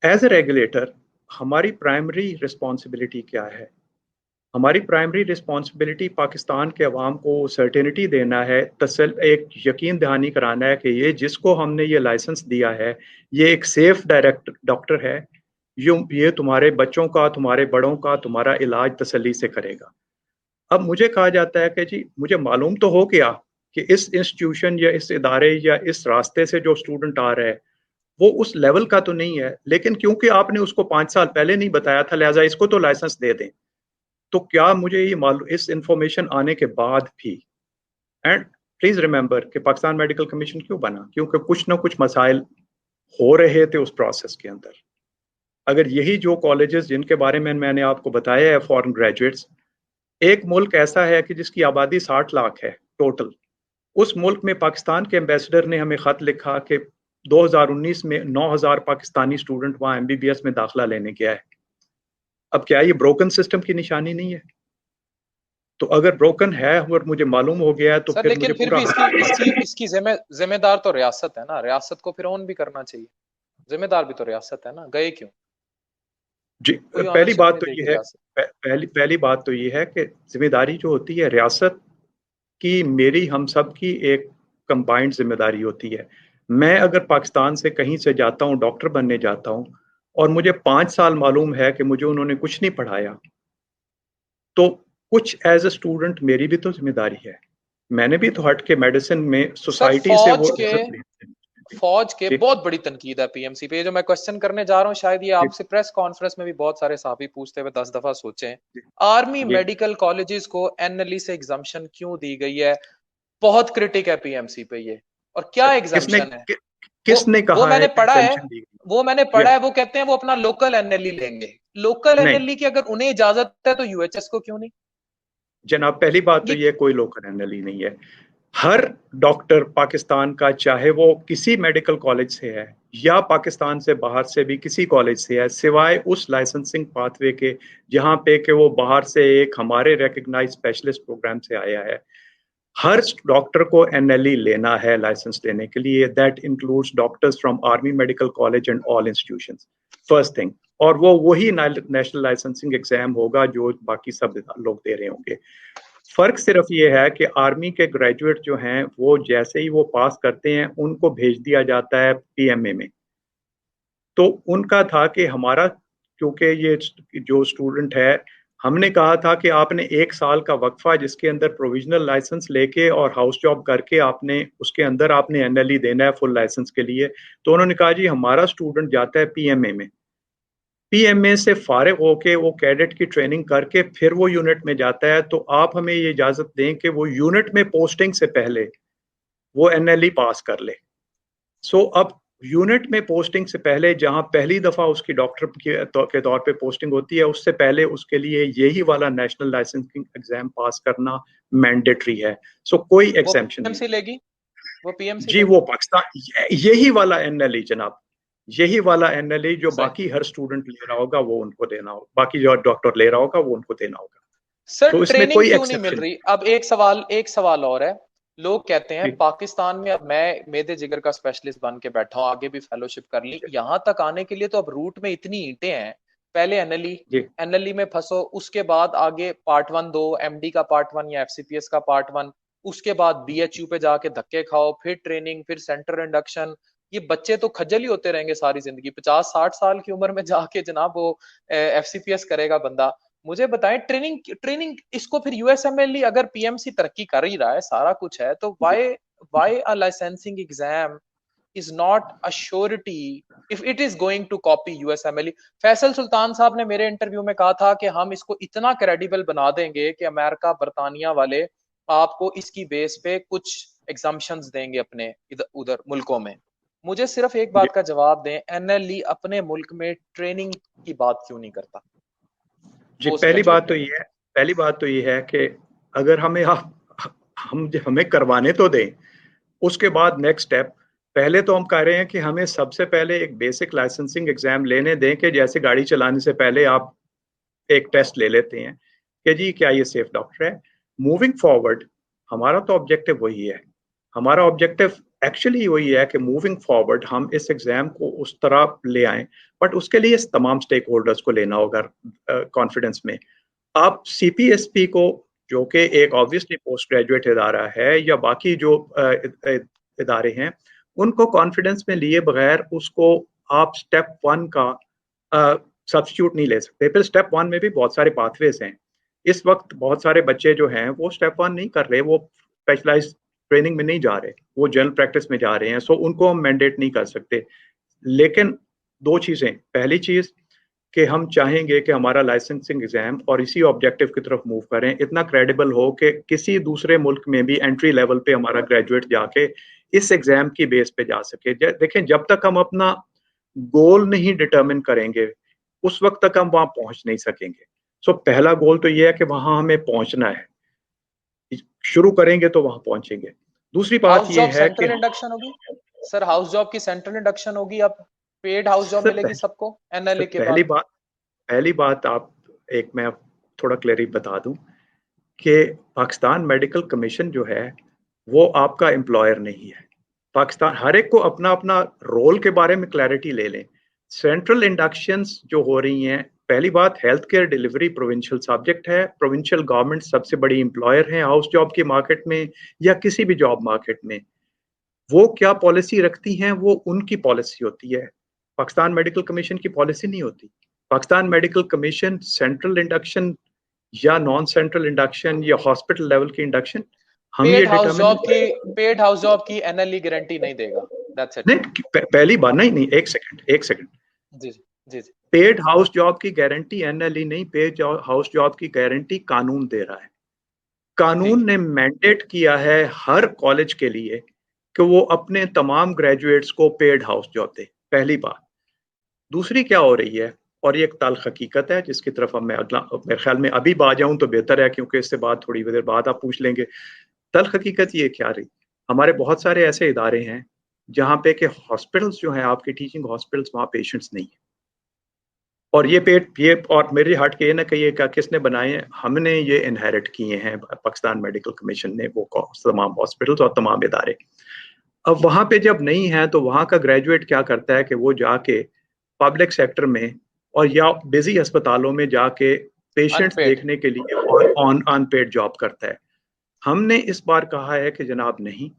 एज ए रेगुलेटर हमारी प्राइमरी रिस्पॉन्सिबिलिटी क्या है? हमारी प्राइमरी रिस्पॉन्सिबिलिटी पाकिस्तान के अवाम को सर्टेनिटी देना है, एक यकीन दहानी कराना है कि ये जिसको हमने ये लाइसेंस दिया है ये एक सेफ डायरेक्ट डॉक्टर है, ये तुम्हारे बच्चों का, तुम्हारे बड़ों का, तुम्हारा इलाज तसल्ली से करेगा। अब मुझे कहा जाता है कि जी मुझे मालूम तो हो गया कि इस इंस्टीट्यूशन या इस इदारे या इस रास्ते से जो स्टूडेंट आ रहा है वो उस लेवल का तो नहीं है, लेकिन क्योंकि आपने उसको 5 साल पहले नहीं बताया था लिहाजा इसको तो लाइसेंस दे दें। तो क्या मुझे ये मालूम इस इंफॉर्मेशन आने के बाद भी, एंड प्लीज रिमेंबर कि पाकिस्तान मेडिकल कमीशन क्यों बना? क्योंकि कुछ ना कुछ मसाइल हो रहे थे उस प्रोसेस के अंदर। अगर यही जो कॉलेजेस जिनके बारे में मैंने आपको बताया है फॉरेन ग्रेजुएट्स, एक मुल्क ऐसा है कि जिसकी आबादी 60 लाख है टोटल, उस मुल्क में पाकिस्तान के एम्बेसडर ने हमें खत लिखा कि 2019 में 9,000 पाकिस्तानी स्टूडेंट वहां एमबीबीएस में दाखिला लेने गया है। अब क्या ये ब्रोकन सिस्टम की निशानी नहीं है? तो अगर ब्रोकन है और मुझे मालूम हो गया है तो सर फिर लेकिन मुझे फिर पूरा भी इसकी जिम्मेदार तो रियासत है ना, रियासत को फिर ऑन भी करना चाहिए। जिम्मेदार भी तो रियासत है ना, गए क्यों? जी, कोई पहली ऑनरशिप बात नहीं तो ये देगी है, रियासत। पहली बात तो ये है कि जिम्मेदारी जो होती है रियासत की, मेरी, हम सब की एक कंबाइंड जिम्मेदारी होती है। मैं अगर पाकिस्तान से कहीं से जाता हूँ, डॉक्टर बनने जाता हूँ, और मुझे 5 साल मालूम है कि मुझे उन्होंने कुछ नहीं पढ़ाया, तो कुछ एज ए स्टूडेंट मेरी भी तो जिम्मेदारी है। मैंने भी तो हट के मेडिसिन में सर सोसाइटी से वो इज्जत ली। फौज के जी बहुत बड़ी तनकीद है पीएमसी पे। ये जो मैं क्वेश्चन करने जा रहा हूँ, शायद ये जी आपसे प्रेस कॉन्फ्रेंस में भी बहुत सारे साहबी पूछते हुए 10 दफा सोचे। जी आर्मी जी। मेडिकल कॉलेजेस को एनएलई से एग्जाम्शन क्यों दी गई है? बहुत क्रिटिक है पीएमसी पे ये। और क्या किसने एग्जाम्शन है? वो किसने वो कहा है मैंने कि पढ़ा है। एग्जामिशन दी वो मैंने गई? पढ़ा है, वो कहते हैं वो अपना लोकल एनएलई लेंगे। लोकल नहीं एनएलई की अगर उन्हें इजाजत है तो यूएचएस को क्यों नहीं? जनाब, पहली बात तो ये ये कोई लोकल एनएलई नहीं है। हर डॉक्टर पाकिस्तान का, चाहे वो किसी मेडिकल कॉलेज से है या पाकिस्तान से बाहर से भी किसी कॉलेज से है, सिवाय उस लाइसेंसिंग पाथवे के जहाँ पे कि वो बाहर से एक हमारे रिकग्नाइज स्पेशलिस्ट प्रोग्राम से आया है, हर डॉक्टर को एनएलई लेना है लाइसेंस लेने के लिए। That includes doctors from army medical college and all institutions, first thing. और वो वही नेशनल लाइसेंसिंग एग्जाम होगा जो बाकी सब लोग दे रहे होंगे। फर्क सिर्फ ये है कि आर्मी के ग्रेजुएट जो हैं वो जैसे ही वो पास करते हैं उनको भेज दिया जाता है पीएमए में। तो उनका था कि हमारा, क्योंकि ये जो स्टूडेंट है, हमने कहा था कि आपने 1 साल का वक्फा जिसके अंदर प्रोविजनल लाइसेंस लेके और हाउस जॉब करके आपने उसके अंदर आपने एनएलई देना है फुल लाइसेंस के लिए। तो उन्होंने कहा जी हमारा स्टूडेंट जाता है पीएमए में, पीएमए से फारिग होके वो कैडेट की ट्रेनिंग करके फिर वो यूनिट में जाता है, तो आप हमें ये इजाजत दें कि वो यूनिट में पोस्टिंग से पहले वो एनएलई पास कर ले। सो अब यूनिट में पोस्टिंग से पहले, जहां पहली दफा उसकी डॉक्टर के तौर पे पोस्टिंग होती है, उससे पहले उसके लिए यही वाला नेशनल लाइसेंसिंग एग्जाम पास करना मैंडेटरी है। सो कोई वो एग्जाम्पशन नहीं पीएमसी लेगी, वो पीएमसी जी। लेगी। वो पाकिस्तान यही वाला एनएलई जनाब, यही वाला एनएलई जो सही। बाकी हर स्टूडेंट ले रहा होगा वो उनको देना होगा, बाकी जो डॉक्टर ले रहा होगा वो उनको देना होगा। सर तो इसमें ट्रेनिंग कोई क्यों नहीं मिल एक्सेप्शन रही? अब एक सवाल और है। लोग कहते हैं नहीं। पाकिस्तान में, अब मैं मेदे जिगर का स्पेशलिस्ट बन के बैठा हूं, आगे भी फेलोशिप कर ली, जी यहां तक आने के लिए तो अब रूट में इतनी ईंटें हैं। पहले एनएलई, जी एनएलई में फंसो, उसके बाद आगे पार्ट वन दो, एमडी का पार्ट वन या एफसीपीएस का पार्ट वन, उसके बाद बीएचयू पे जाके धक्के खाओ, फिर ट्रेनिंग, फिर सेंटर इंडक्शन। ये बच्चे तो खज्जल ही होते रहेंगे सारी जिंदगी। 50-60 साल की उम्र में जाके जनाब वो एफसीपीएस करेगा बंदा। मुझे बताएं, ट्रेनिंग ट्रेनिंग इसको फिर यूएसएमएल, अगर पीएमसी तरक्की कर ही रहा है, सारा कुछ है, तो जी why why a licensing exam is not a surety if it is going to copy USMLE? Faisal Sultan साहब ने मेरे इंटरव्यू में कहा था कि हम इसको इतना क्रेडिबल बना देंगे कि अमेरिका बरतानिया वाले आपको इसकी बेस पे कुछ एग्जाम्पशंस देंगे अपने इधर उधर मुल्कों में। मुझे सिर्फ एक जी बात का जवाब दें, एनएलई अपने मुल्क में ट्रेनिंग की बात क्यों नहीं करता? जी। Post graduate training. पहली बात तो ये है कि अगर हमें आप हमें करवाने तो दें, उसके बाद नेक्स्ट स्टेप, पहले तो हम कह रहे हैं कि हमें सबसे पहले एक बेसिक लाइसेंसिंग एग्जाम लेने दें कि जैसे गाड़ी चलाने से पहले आप एक टेस्ट ले लेते हैं कि जी क्या ये सेफ डॉक्टर है। मूविंग फॉरवर्ड हमारा तो ऑब्जेक्टिव वही है, हमारा ऑब्जेक्टिव एक्चुअली वही है कि मूविंग फॉरवर्ड हम इस एग्जाम को उस तरह ले आए। बट उसके लिए तमाम स्टेक होल्डर्स को लेना होगा कॉन्फिडेंस में। आप सीपीएसपी को, जो कि एक ऑब्वियसली पोस्ट ग्रेजुएट इदारा है, या बाकी जो इदारे हैं, उनको कॉन्फिडेंस में लिए बगैर उसको आप स्टेप वन का सब्स्टिट्यूट नहीं ले सकते। फिर स्टेप वन में भी बहुत सारे पाथवेज हैं। इस वक्त बहुत सारे बच्चे जो हैं वो स्टेप वन नहीं कर रहे, वो स्पेशलाइज ट्रेनिंग में नहीं जा रहे, वो जनरल प्रैक्टिस में जा रहे हैं। सो उनको हम मैंडेट नहीं कर सकते। लेकिन दो चीज़ें, पहली चीज़ कि हम चाहेंगे कि हमारा लाइसेंसिंग एग्जाम और इसी ऑब्जेक्टिव की तरफ मूव करें, इतना क्रेडिबल हो कि किसी दूसरे मुल्क में भी एंट्री लेवल पे हमारा ग्रेजुएट जाके इस एग्जाम की बेस पे जा सके। देखें, जब तक हम अपना गोल नहीं डिटर्मिन करेंगे उस वक्त तक हम वहां पहुंच नहीं सकेंगे। सो पहला गोल तो ये है कि वहां हमें पहुंचना है, शुरू करेंगे तो वहां पहुंचेंगे। दूसरी बात हाउस ये जॉब है कि सेंट्रल इंडक्शन होगी। सर हाउस जॉब की सेंट्रल इंडक्शन होगी, अब पेड हाउस जॉब सर मिलेगी सबको सर एनएलए के बाद? पहली बात आप एक मैं थोड़ा क्लियरिटी बता दूं कि पाकिस्तान मेडिकल कमीशन जो है वो आपका एम्प्लॉयर नहीं है। पाकिस्तान हर एक को अपना अपना रोल के बारे में क्लैरिटी ले लें। सेंट्रल इंडक्शंस जो हो रही हैं, पहली बात health care delivery provincial subject है। प्रोविंशियल गवर्नमेंट सबसे बड़ी एम्प्लॉयर है हाउस जॉब के मार्केट में या किसी भी जॉब मार्केट में। वो क्या पॉलिसी रखती हैं वो उनकी पॉलिसी होती है, पाकिस्तान मेडिकल कमीशन की पॉलिसी नहीं होती। Pakistan medical commission central induction या नॉन सेंट्रल इंडक्शन या हॉस्पिटल लेवल की इंडक्शन हम ये डिटरमिन पेड हाउस जॉब की एनएलई गारंटी नहीं देगा, दैट्स इट। नहीं। पहली बार नहीं नहीं, एक सेकंड। जी जी जी जी। पेड हाउस जॉब की गारंटी एनएलई नहीं, पेड हाउस जॉब की गारंटी कानून दे रहा है। ठीक कानून है। ने मैंडेट किया है हर कॉलेज के लिए कि वो अपने तमाम ग्रेजुएट्स को पेड हाउस जॉब दे, पहली बात। दूसरी क्या हो रही है, और ये एक तल्ख हकीकत है जिसकी तरफ अब मैं अगला मेरे ख्याल में अभी आ जाऊं तो बेहतर है, क्योंकि इससे बाद थोड़ी देर बाद आप पूछ लेंगे। तल्ख हकीकत ये क्या रही, हमारे बहुत सारे ऐसे इदारे हैं जहाँ पे कि हॉस्पिटल्स जो हैं आपके टीचिंग हॉस्पिटल्स, वहाँ पेशेंट्स नहीं है। और ये और मेरी हट के ये ना कहिए क्या किसने बनाए हैं, हमने ये इनहेरिट किए हैं, पाकिस्तान मेडिकल कमीशन ने वो तमाम हॉस्पिटल्स और तमाम इदारे। अब वहां पे जब नहीं है तो वहां का ग्रेजुएट क्या करता है कि वो जाके पब्लिक सेक्टर में और या बिजी अस्पतालों में जाके पेशेंट्स अनपेड। देखने के लिए और ऑन अनपेड जॉब करता है। हमने इस बार कहा है कि जनाब नहीं,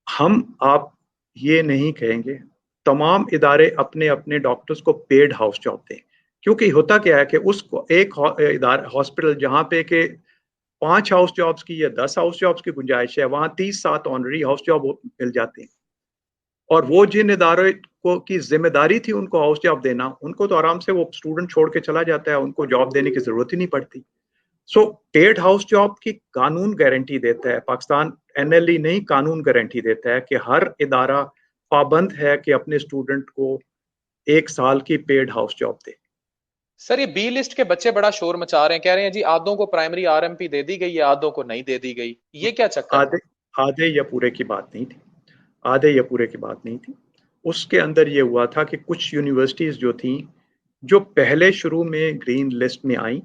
हम आप ये नहीं कहेंगे, तमाम इदारे अपने अपने डॉक्टर्स को पेड हाउस जॉब दें। क्योंकि होता क्या है कि उसको एक इदारा हॉस्पिटल जहाँ पे के 5 हाउस जॉब्स की या 10 हाउस जॉब्स की गुंजाइश है, वहां 30 7 ऑनरी हाउस जॉब मिल जाते हैं। और वो जिन इदारों को की जिम्मेदारी थी उनको हाउस जॉब देना, उनको तो आराम से वो स्टूडेंट छोड़ के चला जाता है, उनको जॉब देने की जरूरत ही नहीं पड़ती। सो पेड हाउस जॉब की कानून गारंटी देता है, पाकिस्तान एनएलई नहीं, कानून गारंटी देता है कि हर इदारा पाबंद है कि अपने स्टूडेंट को 1 साल की पेड हाउस जॉब दे। सर ये बी लिस्ट के बच्चे बड़ा शोर मचा रहे हैं, कह रहे हैं जी आधों को प्राइमरी आरएमपी दे दी गई है, आधों को नहीं दे दी गई, ये क्या चक्कर है? आधे आधे या पूरे की बात नहीं थी, आधे या पूरे की बात नहीं थी। उसके अंदर ये हुआ था कि कुछ यूनिवर्सिटीज जो थी, जो पहले शुरू में ग्रीन लिस्ट में आई,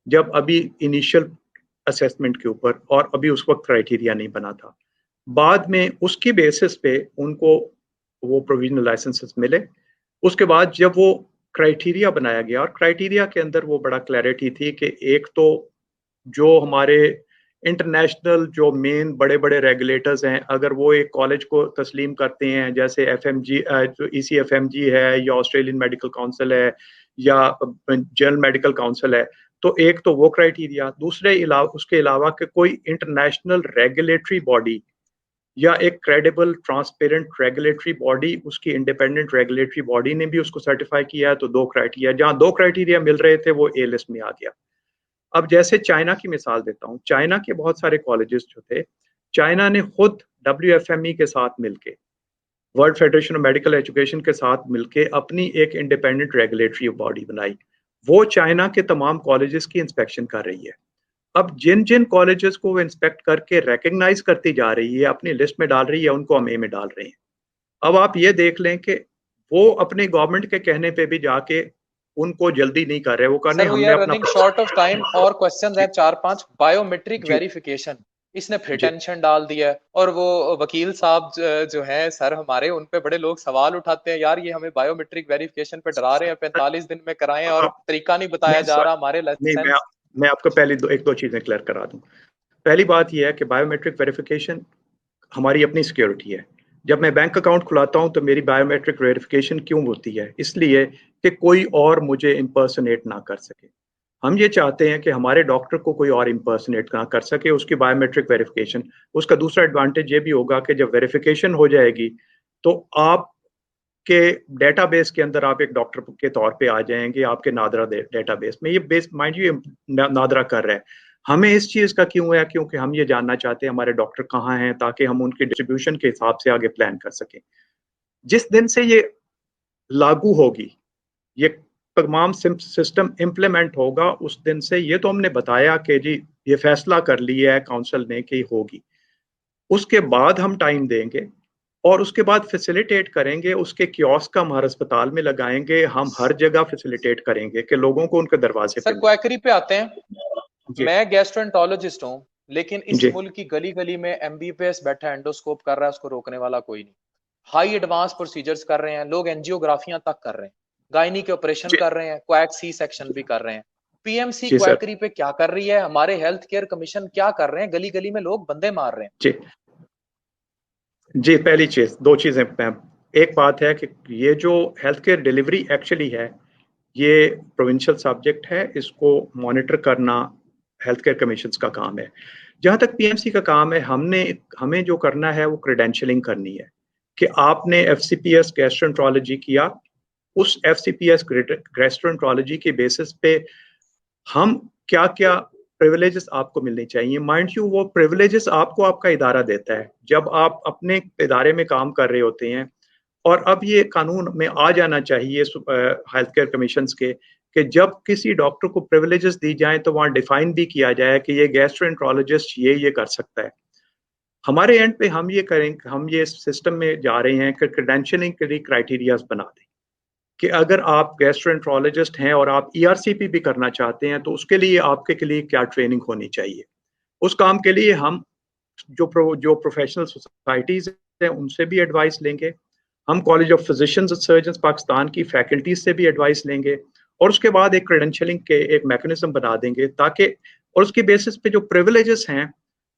जब अभी इनिशियल असेसमेंट के ऊपर, और अभी उस वक्त क्राइटेरिया नहीं बना था, बाद में उसकी बेसिस पे उनको वो प्रोविजनल लाइसेंसेस मिले। उसके बाद जब वो क्राइटेरिया बनाया गया, और क्राइटेरिया के अंदर वो बड़ा क्लैरिटी थी कि एक तो जो हमारे इंटरनेशनल जो मेन बड़े बड़े रेगुलेटर्स हैं, अगर वो एक कॉलेज को तस्लीम करते हैं, जैसे एफएमजी जो ईसीएफएमजी है या ऑस्ट्रेलियन मेडिकल काउंसिल है या जनरल मेडिकल काउंसिल है, तो एक तो वो क्राइटेरिया। दूसरे उसके अलावा कि कोई इंटरनेशनल रेगुलेटरी बॉडी या एक क्रेडिबल ट्रांसपेरेंट रेगुलेटरी बॉडी, उसकी इंडिपेंडेंट रेगुलेटरी बॉडी ने भी उसको सर्टिफाई किया है, तो दो क्राइटेरिया, जहां दो क्राइटेरिया मिल रहे थे वो ए लिस्ट में आ गया। अब जैसे चाइना की मिसाल देता हूँ, चाइना के बहुत सारे कॉलेजेस जो थे, चाइना ने खुद WFME के साथ मिलके, world federation of medical education के साथ मिलके अपनी एक इंडिपेंडेंट रेगुलेटरी बॉडी बनाई। वो चाइना के तमाम कॉलेजेस की इंस्पेक्शन कर रही है। अब जिन जिन कॉलेजेस को वो इंस्पेक्ट करके रिकग्नाइज करती जा रही है, अपनी लिस्ट में डाल रही है, उनको हम ए में डाल रहे हैं। अब आप ये देख लें कि वो अपने गवर्नमेंट के कहने पे भी जाके उनको जल्दी नहीं कर रहे, वो करने सर वी हमने आर अपना रनिंग शॉर्ट ऑफ टाइम, और क्वेश्चंस जी हैं चार पांच। बायोमेट्रिक जी वेरिफिकेशन, इसने फिर जी। टेंशन डाल दिया है, और वो वकील साहब जो है सर हमारे, उन पे बड़े लोग सवाल उठाते हैं, यार ये हमें बायोमेट्रिक वेरिफिकेशन पे डरा रहे हैं, 45 दिन में कराएं और तरीका नहीं बताया नहीं जा सर, रहा, हमारे नहीं लाइसेंस। मैं आपको पहले एक दो चीजें क्लियर करा दूं। पहली बात यह है कि बायोमेट्रिक वेरिफिकेशन हमारी अपनी सिक्योरिटी है। जब मैं बैंक अकाउंट खुलाता हूं तो मेरी बायोमेट्रिक वेरिफिकेशन क्यों होती है? इसलिए कि कोई और मुझे इम्पर्सनेट ना कर सके। हम ये चाहते हैं कि हमारे डॉक्टर को कोई और इम्पर्सनेट ना कर सके, उसकी बायोमेट्रिक वेरिफिकेशन। उसका दूसरा एडवांटेज ये भी होगा कि जब वेरिफिकेशन हो जाएगी तो आप के डेटाबेस के अंदर आप एक डॉक्टर के तौर पे आ जाएंगे, आपके नादरा डेटाबेस में। ये बेस माइंड यू नादरा कर रहा है। हमें इस चीज का क्यों है? क्योंकि हम ये जानना चाहते हैं हमारे डॉक्टर कहाँ हैं, ताकि हम उनके डिस्ट्रीब्यूशन के हिसाब से आगे प्लान कर सकें। जिस दिन से ये लागू होगी, ये तमाम सिस्टम इम्प्लीमेंट होगा, उस दिन से ये तो हमने बताया कि जी ये फैसला कर लिया है काउंसिल ने कि होगी। उसके बाद हम टाइम देंगे, और उसके बाद फैसिलिटेट करेंगे, उसके कियोस्क हम हर अस्पताल में लगाएंगे, हम हर जगह फैसिलिटेट करेंगे कि लोगों को उनके दरवाजे पे सर क्वैकरी पे आते हैं। जी मैं गैस्ट्रोएंटरोलॉजिस्ट हूँ, लेकिन इस जी मुल्क की गली गली में एमबीबीएस बैठा एंडोस्कोप कर रहा है, उसको रोकने वाला कोई नहीं। हाई एडवांस प्रोसीजर्स कर रहे हैं लोग, एंजियोग्राफियां तक कर रहे हैं, गायनी के ऑपरेशन जी कर रहे हैं, क्वैक सी सेक्शन भी कर रहे हैं। पीएमसी जी सर क्वैकरी पे क्या कर रही है, हमारे हेल्थ केयर कमीशन क्या कर रहे हैं? गली गली में लोग बंदे मार रहे हैं। जी जी। पहली चीज, दो चीजें मैम। एक बात है कि ये जो हेल्थ केयर डिलीवरी एक्चुअली है, ये प्रोविंशियल सब्जेक्ट है, इसको मॉनिटर करना हेल्थ केयर कमीशन का काम है। जहां तक पीएमसी का काम है, हमें जो करना है वो क्रेडेंशियलिंग करनी है कि आपने एफसीपीएस गैस्ट्रोएंटरोलॉजी किया, उस एफसीपीएस गैस्ट्रोएंटरोलॉजी के बेसिस पे हम क्या क्या प्रिविलेजेस आपको मिलने चाहिए। माइंड यू, वो प्रिविलेजेस आपको आपका इदारा देता है जब आप अपने इदारे में काम कर रहे होते हैं। और अब ये कानून में आ जाना चाहिए हेल्थ केयर कमीशन के कि जब किसी डॉक्टर को प्रिविलेजेस दी जाए तो वहाँ डिफाइन भी किया जाए कि ये गैस्ट्रोएंटरोलॉजिस्ट ये कर सकता है। हमारे एंड पे हम ये करें, हम ये सिस्टम में जा रहे हैं कि क्रेडेंशियलिंग के लिए क्राइटेरियाज बना दें कि अगर आप गैस्ट्रोएंटरोलॉजिस्ट हैं और आप ईआरसीपी भी करना चाहते हैं तो उसके लिए आपके लिए क्या ट्रेनिंग होनी चाहिए। उस काम के लिए हम जो प्रोफेशनल सोसाइटीज हैं उनसे भी एडवाइस लेंगे, हम college of physicians and surgeons Pakistan की फैकल्टीज से भी एडवाइस लेंगे, और उसके बाद एक क्रेडेंशियलिंग के एक मैकेनिज्म बना देंगे ताकि, और उसके बेसिस पे जो प्रिविलेजेस हैं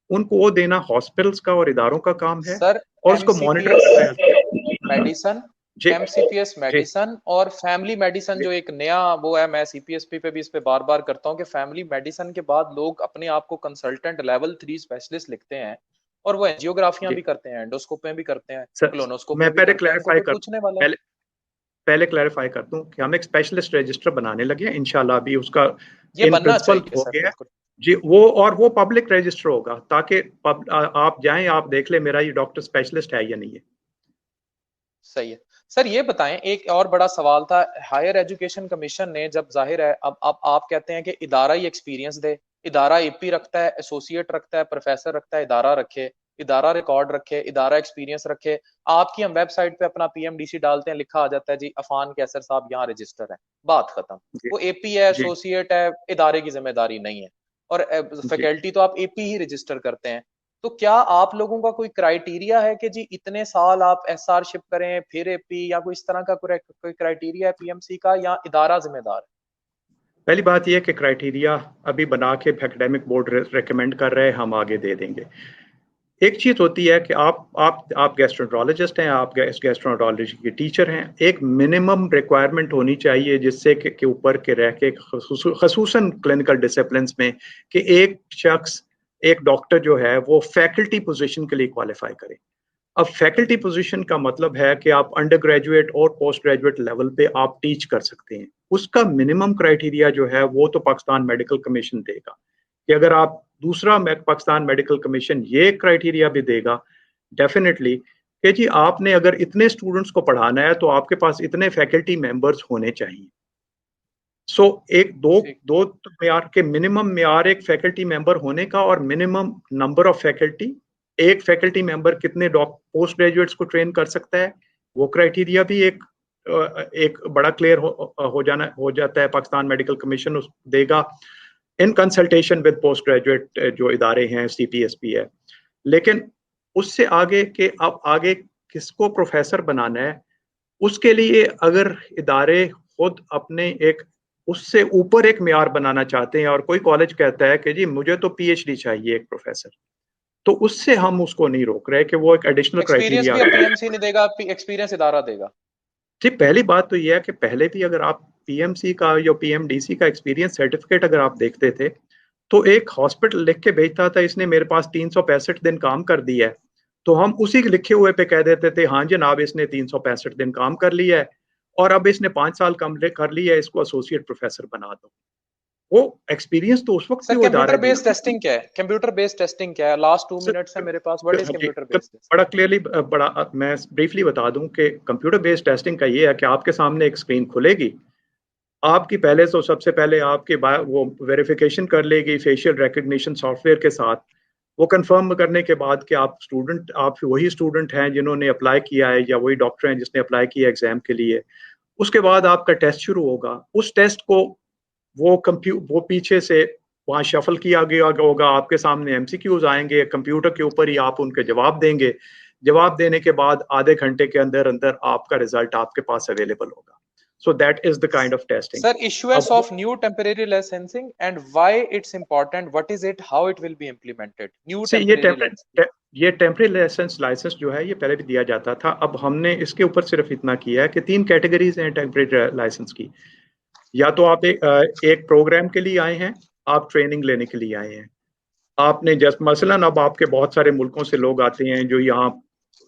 उनको वो देना हॉस्पिटल्स का और इदारों का काम है, सर और उसको मॉनिटर एमसीपीएस करना है। मेडिसन, जी एमसीपीएस जी मेडिसन और फैमिली मेडिसन जी जो एक नया वो है, मैं सीपीएसपी पे भी इस पे बार बार करता हूँ कि फैमिली मेडिसन के बाद लोग अपने आप को कंसल्टेंट लेवल 3 स्पेशलिस्ट लिखते हैं, और वो एंजियोग्राफियां भी जी करते हैं, एंडोस्कोपियां भी करते हैं, सर, कोलोनोस्कोपियां मैं भी करते हैं। इनको कोई पूछने वाला है? पहले पहले क्लैरिफाई कर दूं कि हम एक स्पेशलिस्ट रजिस्टर बनाने लगे हैं, इंशाल्लाह भी उसका ये इन बनना प्रिंसिपल चाहिए हो सर, गया है। बिल्कुल। जी, वो पब्लिक रजिस्टर होगा ताकि आप जाएं, आप देख ले मेरा ये डॉक्टर स्पेशलिस्ट है या नहीं है। सही है। सर ये बताएं, एक और बड़ा सवाल था, हायर एजुकेशन कमीशन ने जब, जाहिर है अब आप कहते हैं कि इदारा ही एक्सपीरियंस दे, इदारा एपी रखता है, एसोसिएट रखता है, प्रोफेसर रखता है, इदारा रखे, इदारा रिकॉर्ड रखे, इदारा एक्सपीरियंस रखे। आपकी हम वेबसाइट पे अपना पीएमडीसी डालते हैं, लिखा आ जाता है जी अफान कैसर साहब यहाँ रजिस्टर है, बात खत्म। जी वो एपी है, जी एसोसिएट है, इदारे की जिम्मेदारी नहीं है। और जी फैकल्टी तो आप एपी ही रजिस्टर करते हैं। तो क्या आप लोगों का कोई क्राइटेरिया है कि जी इतने साल आप एसआरशिप करें फिर एपी, या कोई इस तरह का कोई क्राइटेरिया है पीएमसी का, या इदारा जिम्मेदार है? पहली बात यह है कि क्राइटेरिया अभी बना के एकेडमिक बोर्ड रेकमेंड कर रहे हैं, हम आगे दे देंगे। एक चीज होती है कि आप गैस्ट्रोएंटरोलॉजिस्ट हैं, आप गैस्ट्रोएंटरोलॉजी के टीचर हैं, एक मिनिमम रिक्वायरमेंट होनी चाहिए जिससे के ऊपर के रह के खसूसन क्लिनिकल डिसिप्लिन में कि एक शख्स, एक डॉक्टर जो है वो फैकल्टी पोजीशन के लिए क्वालिफाई करे। अब फैकल्टी पोजीशन का मतलब है कि आप अंडर ग्रेजुएट और पोस्ट ग्रेजुएट लेवल पे आप टीच कर सकते हैं। उसका मिनिमम क्राइटेरिया जो है वो तो पाकिस्तान मेडिकल कमीशन देगा कि अगर आप दूसरा पाकिस्तान मेडिकल कमीशन ये क्राइटेरिया भी देगा डेफिनेटली कि जी आपने अगर इतने स्टूडेंट्स को पढ़ाना है तो आपके पास इतने फैकल्टी मेंबर्स होने चाहिए। सो एक दो ठीक। दो म्यार के, मिनिमम म्यार एक फैकल्टी मेंबर होने का और मिनिमम नंबर ऑफ फैकल्टी, एक फैकल्टी मेंबर कितने पोस्ट ग्रेजुएट्स को ट्रेन कर सकता है, वो क्राइटेरिया भी एक बड़ा क्लियर हो जाता है। पाकिस्तान मेडिकल कमीशन उस देगा in consultation with post graduate जो इदारे हैं, सीपीएसपी है। लेकिन उससे आगे के, अब आगे किसको प्रोफेसर बनाना है, उसके लिए अगर इदारे खुद अपने एक उससे ऊपर एक म्यार बनाना चाहते हैं और कोई कॉलेज कहता है कि जी मुझे तो पीएचडी चाहिए एक प्रोफेसर, तो उससे हम उसको नहीं रोक रहे कि वो एक एडिशनल एक्सपीरियंस क्राइटेरिया भी अब दे। पीएमसी नहीं देगा, एक्सपीरियंस इदारा देगा? जी, पहली बात तो यह है कि पहले भी अगर आप पीएमसी का या पीएमडीसी का एक्सपीरियंस सर्टिफिकेट अगर आप देखते थे तो एक हॉस्पिटल लिख के भेजता था इसने मेरे पास 365 दिन काम कर दिया है, तो हम उसी लिखे हुए पे कह देते थे हाँ जनाब इसने 365 दिन काम कर लिया है और अब इसने 5 साल कम कर लिया है, इसको एसोसिएट प्रोफेसर बना दो। वो एक्सपीरियंस तो उस वक्त भी सर वो इदारा कंप्यूटर बेस्ड दिया। टेस्टिंग क्या है? कंप्यूटर बेस्ड टेस्टिंग क्या है? लास्ट 2 मिनट्स है मेरे पास, व्हाट इज जी, कंप्यूटर बेस्ड? बड़ा क्लियरली, बड़ा मैं ब्रीफली बता दूं कि कंप्यूटर बेस्ड टेस्टिंग का ये है कि आपके सामने एक स्क्रीन खुलेगी, आपकी पहले तो सबसे पहले आपके वो वेरिफिकेशन कर लेगी फेशियल रिकग्निशन सॉफ्टवेयर के साथ। वो कंफर्म करने के बाद कि आप वही स्टूडेंट हैं जिन्होंने अप्लाई किया है या वही डॉक्टर हैं जिसने अप्लाई किया एग्जाम के लिए, उसके बाद आपका टेस्ट शुरू होगा। उस टेस्ट को वो पीछे से वहां शफल किया गया होगा, आपके सामने एमसीक्यूज आएंगे, कंप्यूटर के ऊपर ही आप उनके जवाब देंगे। जवाब देने के बाद आधे घंटे के अंदर अंदर आपका रिजल्ट आपके पास अवेलेबल होगा। So that is the kind of testing. Sir, issuance अब of new temporary licensing and why it's important, what is it, how it will be implemented? New से temporary licensing. ये टेम्परेरी लाइसेंस जो है ये पहले भी दिया जाता था। अब हमने इसके ऊपर सिर्फ इतना किया है कि 3 कैटेगरीज हैं टेम्परेरी लाइसेंस की। या तो आप एक प्रोग्राम के लिए आए हैं, आप ट्रेनिंग लेने के लिए आए हैं। आपने जस्ट मसलन अब आपके बहुत सारे मुल्कों से लोग आते हैं जो यहाँ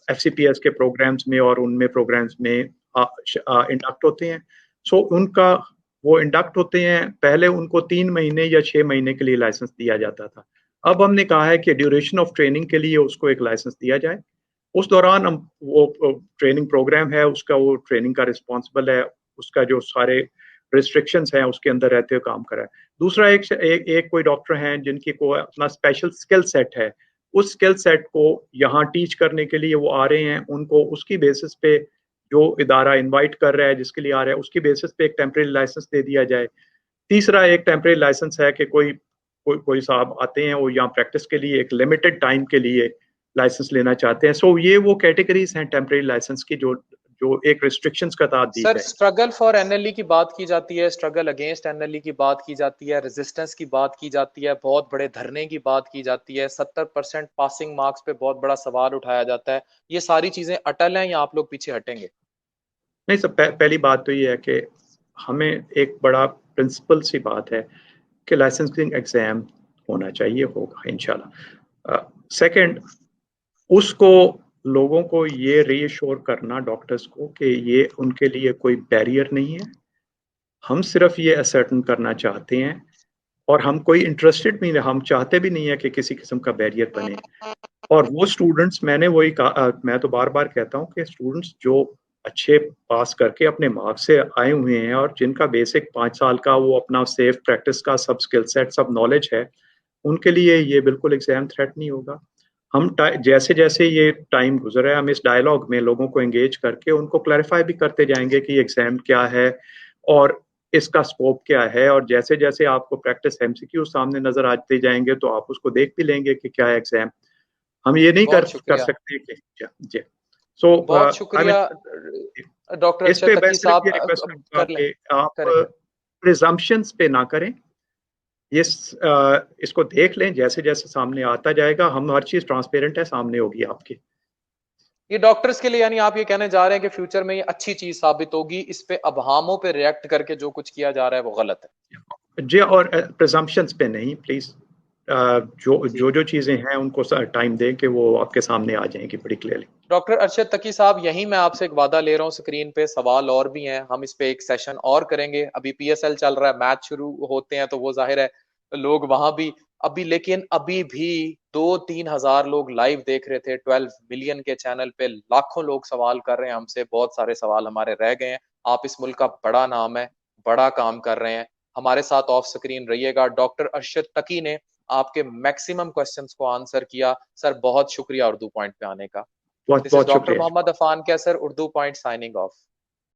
FCPS के प्रोग्राम्स में और उनमें प्रोग्राम्स में इंडक्ट होते हैं। सो उनका वो इंडक्ट होते हैं, पहले उनको 3 महीने या 6 महीने के लिए लाइसेंस दिया जाता था। अब हमने कहा है कि ड्यूरेशन ऑफ ट्रेनिंग के लिए उसको एक लाइसेंस दिया जाए। उस दौरान हम वो ट्रेनिंग प्रोग्राम है उसका, वो ट्रेनिंग का रिस्पॉन्सिबल है, उसका जो सारे रिस्ट्रिक्शंस हैं उसके अंदर रहते हुए काम कराए। दूसरा एक कोई डॉक्टर हैं जिनकी को अपना स्पेशल स्किल सेट है, उस स्किल सेट को यहाँ टीच करने के लिए वो आ रहे हैं, उनको उसकी बेसिस पे जो इदारा इनवाइट कर रहा है जिसके लिए आ रहा है उसकी बेसिस पे एक टेम्परेरी लाइसेंस दे दिया जाए। तीसरा एक टेम्परेरी लाइसेंस है कि कोई साहब आते हैं वो यहाँ प्रैक्टिस के लिए एक लिमिटेड टाइम के लिए लाइसेंस लेना चाहते हैं। सो ये वो कैटेगरीज हैं टेम्परेरी लाइसेंस की जो जो एक रिस्ट्रिक्शंस का तहत दी सर, जाए। स्ट्रगल फॉर एनएलई की बात की जाती है, स्ट्रगल अगेंस्ट एनएलई की बात की जाती है, रेजिस्टेंस की बात की जाती है, बहुत बड़े धरने की बात की जाती है, 70% पासिंग मार्क्स पे बहुत बड़ा सवाल उठाया जाता है। ये सारी चीजें अटल हैं या आप लोग पीछे हटेंगे? नहीं सर, पहली बात तो ये है कि हमें एक बड़ा प्रिंसिपल सी बात है कि लाइसेंसिंग एग्जाम होना चाहिए, होगा इंशाल्लाह। सेकंड, उसको लोगों को ये रीअश्योर करना डॉक्टर्स को कि ये उनके लिए कोई बैरियर नहीं है। हम सिर्फ ये असर्टन करना चाहते हैं और हम कोई इंटरेस्टेड नहीं है, हम चाहते भी नहीं है कि किसी किस्म का बैरियर बने। और वो स्टूडेंट्स, मैंने वही कहा, मैं तो बार बार कहता हूँ कि स्टूडेंट्स जो अच्छे पास करके अपने मार्क्स से आए हुए हैं और जिनका बेसिक 5 साल का वो अपना सेफ प्रैक्टिस का सब स्किल सेट सब नॉलेज है, उनके लिए ये बिल्कुल एग्जाम थ्रेट नहीं होगा। हम जैसे जैसे ये टाइम गुजर रहा है हम इस डायलॉग में लोगों को एंगेज करके उनको क्लैरिफाई भी करते जाएंगे कि एग्जाम क्या है और इसका स्कोप क्या है। और जैसे जैसे आपको प्रैक्टिस MCQ सामने नजर आते जाएंगे तो आप उसको देख भी लेंगे कि क्या है एग्जाम। हम ये नहीं कर बहुत कर शुक्रिया। सकते कि जी। सो बहुत आई मीन शुक्रिया डॉक्टर इस पे अरशद मैं तकी सिर्फ साहब। ये रिक्वेस्ट करूंगा कर लें, कि आप करें करें। प्रिजम्पशंस पे ना करें। ये इसको देख लें, जैसे जैसे सामने आता जाएगा हम हर चीज ट्रांसपेरेंट है, सामने होगी आपकी। ये डॉक्टर्स के लिए, यानी आप ये कहने जा रहे हैं कि फ्यूचर में ये अच्छी चीज साबित होगी, इस पे अबहामों पे रिएक्ट करके जो कुछ किया जा रहा है वो गलत है? जी, और प्रिजम्पशंस पे नहीं प्लीज। जो जी। जो जो चीजें हैं उनको टाइम दें कि वो आपके सामने आ जाएंगी बड़ी क्लियरली। डॉक्टर अरशद तकी साहब, यहीं मैं आपसे एक वादा ले रहा हूँ, स्क्रीन पे सवाल और भी हैं, हम इस पे एक सेशन और करेंगे। अभी PSL चल रहा है, मैच शुरू होते हैं तो वो जाहिर है लोग वहां भी अभी, लेकिन अभी भी 2-3 हजार लोग लाइव देख रहे थे 12 मिलियन के चैनल पे, लाखों लोग सवाल कर रहे हैं हमसे, बहुत सारे सवाल हमारे रह गए हैं। आप इस मुल्क का बड़ा नाम है, बड़ा काम कर रहे हैं, हमारे साथ ऑफ स्क्रीन रहिएगा। डॉक्टर अरशद तकी ने आपके मैक्सिमम क्वेश्चंस को आंसर किया। सर बहुत शुक्रिया उर्दू पॉइंट पे आने का। बहुत This is बहुत Dr. शुक्रिया। Mohammad Afan Kaisar, Urdu Point signing off.